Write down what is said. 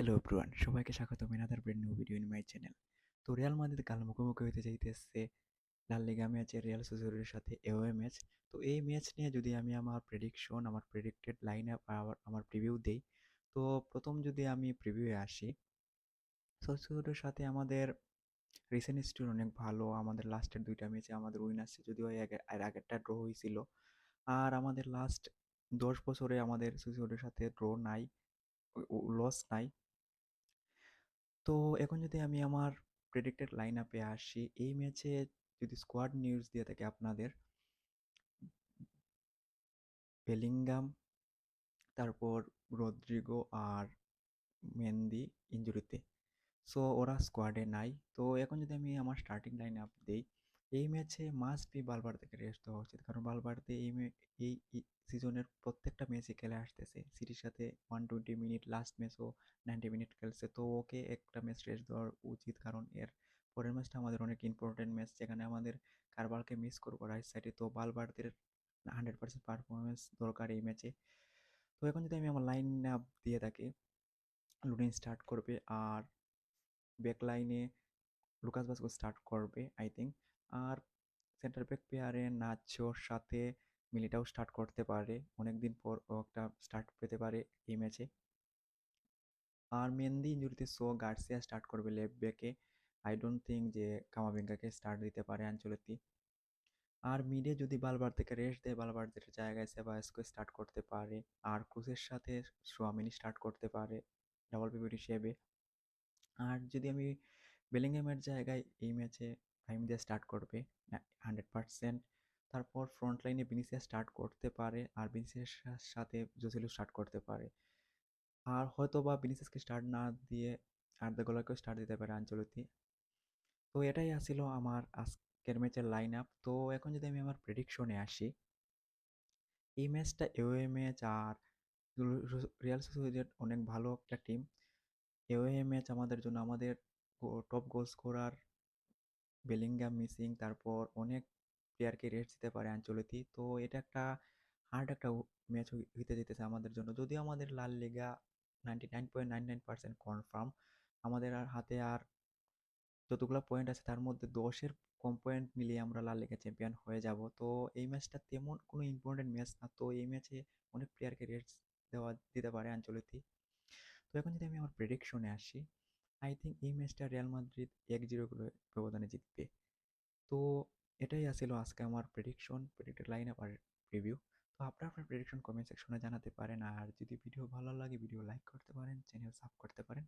Hello everyone, সবাইকে স্বাগতম another brand new video in my channel। তো রিয়াল মাদ্রিদ কাল মুখোমুখি হতে যাইতেছে লা লিগা ম্যাচে রিয়াল সোসিয়েদাদের সাথে এওয়ে ম্যাচ। তো এই ম্যাচ নিয়ে যদি আমি আমার প্রেডিকশন, আমার প্রেডিক্টেড লাইন আপ আর আমার প্রিভিউ দেই, তো প্রথম যদি আমি প্রিভিউয়ে আসি, সোসিয়েদাদের সাথে আমাদের রিসেন্ট হিস্ট্রি অনেক ভালো। আমাদের লাস্টের দুইটা ম্যাচে আমাদের উইন আসছে, যদিও এর আগেরটা ড্র হয়েছিল। আর আমাদের লাস্ট 10 বছরে আমাদের সোসিয়েদাদের সাথে ড্র নাই, লস নাই। তো এখন যদি আমি আমার প্রেডিক্টেড লাইন আপে আসি, এই ম্যাচে যদি স্কোয়াড নিউজ দিয়ে থাকে আপনাদের, বেলিংগাম, তারপর রদ্রিগো আর মেন্দি ইনজুরিতে, সো ওরা স্কোয়াডে নাই। তো এখন যদি আমি আমার স্টার্টিং লাইন আপ দিই, এই ম্যাচে মাস্ট বি বালবার্দেকে রেস্ট দেওয়া উচিত, কারণ বালবার্দে এই সিজনের প্রত্যেকটা ম্যাচে খেলে আসতেছে সিটির সাথে। 120 মিনিট, লাস্ট ম্যাচও 90 মিনিট খেলছে, তো ওকে একটা ম্যাচ রেস্ট দেওয়া উচিত, কারণ এর পরের ম্যাচটা আমাদের অনেক ইম্পর্টেন্ট ম্যাচ, যেখানে আমাদের কারবালকে মিস করবো রাইট সাইডে। তো বালবার্দের 100% পারফরমেন্স দরকার এই ম্যাচে। তো এখন যদি আমি আমার লাইন আপ দিয়ে থাকি, লুডিন স্টার্ট করবে, আর ব্যাক লাইনে লুকাস ভাস্কো স্টার্ট করবে আই থিঙ্ক। আর সেন্টার ব্যাক পেয়ারে নাচোর সাথে মিলিটাও স্টার্ট করতে পারে, অনেকদিন পর ও একটা স্টার্ট পেতে পারে এই ম্যাচে। আর মেহেন্দি ইঞ্জুরিতে, সো গার্সিয়া স্টার্ট করবে লেফট ব্যাকে। আই ডোন্ট থিঙ্ক যে কামাভিঙ্গাকে স্টার্ট দিতে পারে আঞ্চলতি। আর মিডে যদি বালবার থেকে রেস্ট দেয়, বালবারদের জায়গায় সেবাস্কো স্টার্ট করতে পারে। আর ক্রুসের সাথে সোয়ামিনি স্টার্ট করতে পারে ডাবল পিভট হিসেবে। আর যদি আমি বেলিংহামের জায়গায় এই ম্যাচে টাইম দিয়ে স্টার্ট করবে 100%। তারপর ফ্রন্ট লাইনে ভিনিসিয়াস স্টার্ট করতে পারে, আর ভিনিসিয়াসের সাথে জোসেলু স্টার্ট করতে পারে। আর হয়তো বা ভিনিসিয়াসকে স্টার্ট না দিয়ে আর্দা গোলাকেও স্টার্ট দিতে পারে আঞ্চলতি। তো এটাই আসছিল আমার আজকের ম্যাচের লাইন আপ। তো এখন যদি আমি আমার প্রেডিকশনে আসি, এই ম্যাচটা এওয়ে ম্যাচ, আর রিয়াল সোসিয়েদাদ অনেক ভালো একটা টিম। এওয়ে ম্যাচ আমাদের জন্য, আমাদের top goal scorer Bellingham missing, তারপর অনেক প্লেয়ারকে রেস্ট দিতে পারে আঞ্চলিক। তো এটা একটা হার্ড একটা ম্যাচ হইতে যেতেছে আমাদের জন্য। যদিও আমাদের লাল লিগা 99.99% কনফার্ম, আমাদের আর হাতে আর যতগুলো পয়েন্ট আছে তার মধ্যে 10-এর কম পয়েন্ট মিলিয়ে আমরা লাল লিগা চ্যাম্পিয়ন হয়ে যাব। তো এই ম্যাচটা তেমন কোনো ইম্পর্টেন্ট ম্যাচ না, তো এই ম্যাচে অনেক প্লেয়ারকে রেস্ট দিতে পারে আঞ্চলিক। তো এখন যদি আমি আমার প্রেডিকশনে আসি, আই থিঙ্ক এই ম্যাচটা রিয়াল মাদ্রিদ 1-0 করে ব্যবধানে জিতবে। তো এটাই আছিল আজকে আমার প্রেডিকশন, প্রেডিক্টেড লাইন আপ আর রিভিউ। তো আপনার আপনার প্রেডিকশন কমেন্ট সেকশনে জানাতে পারেন, আর যদি ভিডিও ভালো লাগে ভিডিও লাইক করতে পারেন, চ্যানেল সাব করতে পারেন।